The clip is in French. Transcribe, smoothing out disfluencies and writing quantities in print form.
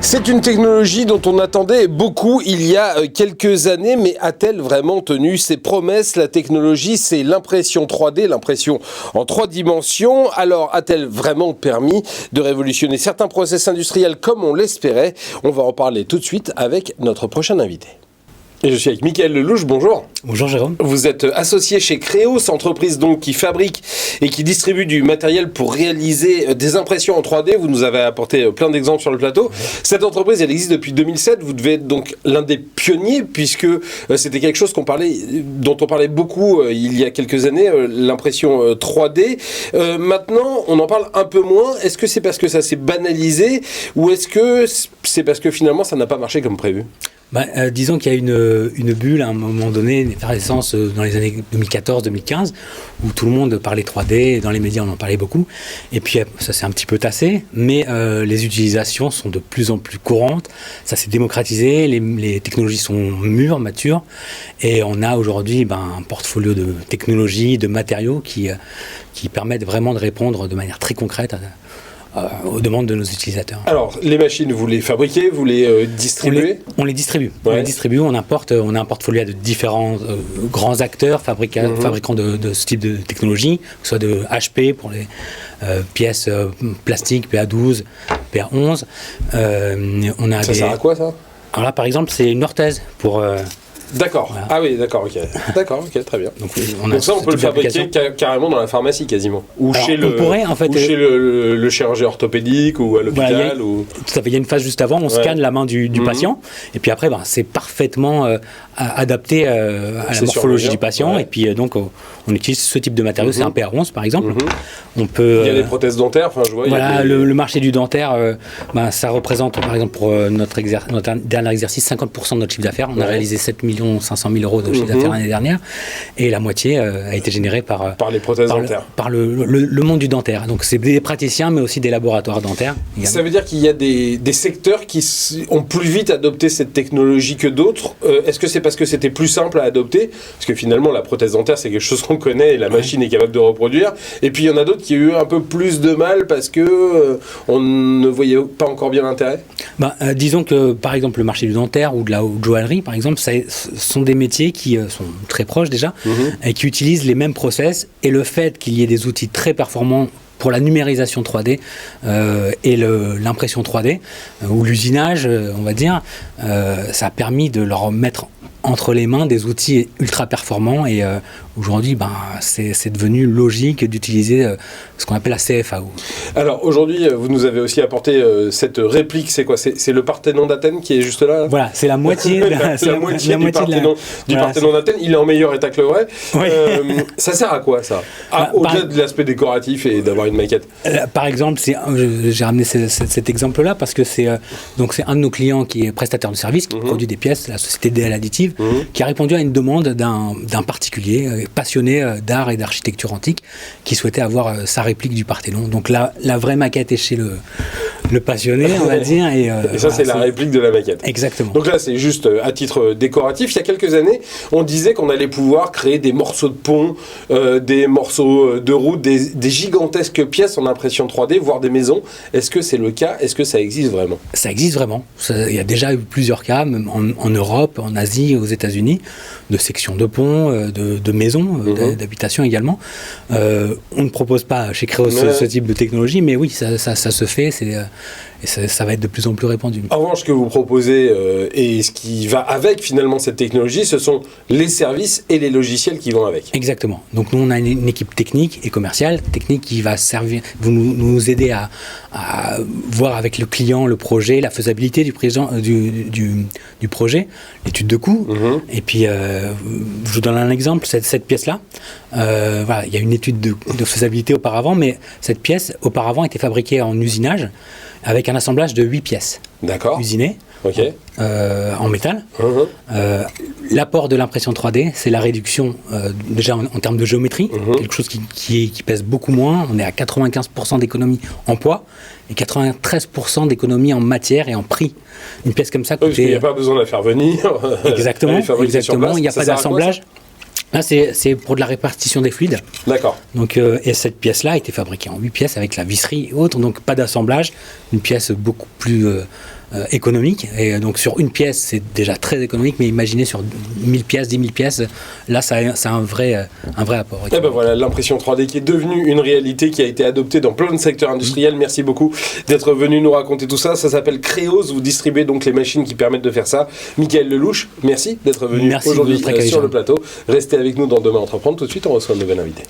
C'est une technologie dont on attendait beaucoup il y a quelques années, mais a-t-elle vraiment tenu ses promesses? La technologie, c'est l'impression 3D, l'impression en 3 dimensions. Alors, a-t-elle vraiment permis de révolutionner certains process industriels comme on l'espérait? On va en parler tout de suite avec notre prochain invité. Et je suis avec Mickaël Lelouch, bonjour. Bonjour Jérôme. Vous êtes associé chez Creos, entreprise donc qui fabrique et qui distribue du matériel pour réaliser des impressions en 3D. Vous nous avez apporté plein d'exemples sur le plateau. Cette entreprise, elle existe depuis 2007. Vous devez être donc l'un des pionniers puisque c'était quelque chose dont on parlait beaucoup il y a quelques années, l'impression 3D. Maintenant, on en parle un peu moins. Est-ce que c'est parce que ça s'est banalisé ou est-ce que c'est parce que finalement ça n'a pas marché comme prévu ? Disons qu'il y a une bulle à un moment donné, une effervescence dans les années 2014-2015, où tout le monde parlait 3D, dans les médias on en parlait beaucoup, et puis ça s'est un petit peu tassé, mais les utilisations sont de plus en plus courantes, ça s'est démocratisé, les technologies sont mûres, matures, et on a aujourd'hui un portfolio de technologies, de matériaux qui permettent vraiment de répondre de manière très concrète aux demandes de nos utilisateurs. Alors, les machines, vous les fabriquez, vous les distribuez ? On les distribue. Ouais. On les distribue, on a un portfolio de différents grands acteurs, fabricants de ce type de technologie, que ce soit de HP pour les pièces plastiques, PA12, PA11. Ça sert à quoi, ça ? Alors là, par exemple, c'est une orthèse pour... D'accord. Voilà. Ah oui, d'accord, ok. D'accord, ok, très bien. Donc ça, on peut le fabriquer carrément dans la pharmacie, quasiment. Ou chez le chirurgien orthopédique, ou à l'hôpital. Tout à fait. Il y a une phase juste avant, on scanne la main du patient, et puis après, c'est parfaitement adapté à la morphologie du patient, et puis donc on utilise ce type de matériau, c'est un PA11 par exemple. Il y a des prothèses dentaires, je vois. Voilà, le marché du dentaire, ça représente, par exemple, pour notre dernier exercice, 50% de notre chiffre d'affaires. On a réalisé 7 500 000 euros de chiffre d'affaires l'année dernière, et la moitié a été générée par les prothèses dentaires. Par le monde du dentaire. Donc c'est des praticiens, mais aussi des laboratoires dentaires. Également. Ça veut dire qu'il y a des secteurs qui ont plus vite adopté cette technologie que d'autres. Est-ce que c'est parce que c'était plus simple à adopter ? Parce que finalement, la prothèse dentaire, c'est quelque chose qu'on connaît et la machine est capable de reproduire. Et puis il y en a d'autres qui ont eu un peu plus de mal parce que on ne voyait pas encore bien l'intérêt. Disons que par exemple le marché du dentaire ou de la joaillerie, par exemple, sont des métiers qui sont très proches déjà et qui utilisent les mêmes process, et le fait qu'il y ait des outils très performants pour la numérisation 3D et l'impression 3D ou l'usinage, on va dire, ça a permis de leur mettre entre les mains des outils ultra performants, et aujourd'hui c'est devenu logique d'utiliser ce qu'on appelle la CFAO. Alors aujourd'hui vous nous avez aussi apporté cette réplique, c'est quoi ? C'est le Parthénon d'Athènes qui est juste là ? Voilà, c'est la moitié, du Parthénon d'Athènes, il est en meilleur état que le vrai. Oui. Ça sert à quoi ça ? Au-delà de l'aspect décoratif et d'avoir une maquette. Par exemple, j'ai ramené cet exemple-là parce que c'est un de nos clients qui est prestataire de service, qui produit des pièces, la société DL Additive, qui a répondu à une demande d'un particulier passionné d'art et d'architecture antique qui souhaitait avoir sa réplique du Parthénon. Donc la vraie maquette est chez le passionné, on va dire. Et ça, c'est la réplique de la maquette. Exactement. Donc là, c'est juste à titre décoratif. Il y a quelques années, on disait qu'on allait pouvoir créer des morceaux de pont, des morceaux de route, des gigantesques pièces en impression 3D, voire des maisons. Est-ce que c'est le cas ? Est-ce que ça existe vraiment ? Ça existe vraiment. Il y a déjà eu plusieurs cas, même en Europe, en Asie, aux États-Unis, de sections de ponts, de maisons, d'habitations également. On ne propose pas chez Creos ce type de technologie, mais oui, ça se fait, et ça va être de plus en plus répandu. En revanche, ce que vous proposez et ce qui va avec finalement cette technologie, ce sont les services et les logiciels qui vont avec. Exactement. Donc nous, on a une équipe technique et commerciale, technique qui va nous aider à voir avec le client le projet, la faisabilité du projet, l'étude de coût. Et puis, je vous donne un exemple, cette pièce-là, il y a une étude de faisabilité auparavant, mais cette pièce, auparavant, était fabriquée en usinage avec un assemblage de 8 pièces usinées en métal. L'apport de l'impression 3D, c'est la réduction déjà en termes de géométrie, quelque chose qui pèse beaucoup moins. On est à 95% d'économie en poids et 93% d'économie en matière et en prix. Une pièce comme ça coûtait... Parce qu'il n'y a pas besoin de la faire venir. Exactement, il n'y a pas d'assemblage. Là, c'est pour de la répartition des fluides. D'accord. Donc, et cette pièce-là a été fabriquée en 8 pièces avec la visserie et autres, donc pas d'assemblage, une pièce beaucoup plus économique. Et donc sur une pièce, c'est déjà très économique, mais imaginez sur 1000 pièces, 10 000 pièces, là, ça a un vrai apport. Et ben voilà, l'impression 3D qui est devenue une réalité, qui a été adoptée dans plein de secteurs industriels. Merci beaucoup d'être venu nous raconter tout ça. Ça s'appelle Créos, vous distribuez donc les machines qui permettent de faire ça. Michael Lelouch, merci d'être venu aujourd'hui sur le plateau. Restez avec nous dans Demain Entreprendre. Tout de suite, on reçoit un nouvel invité.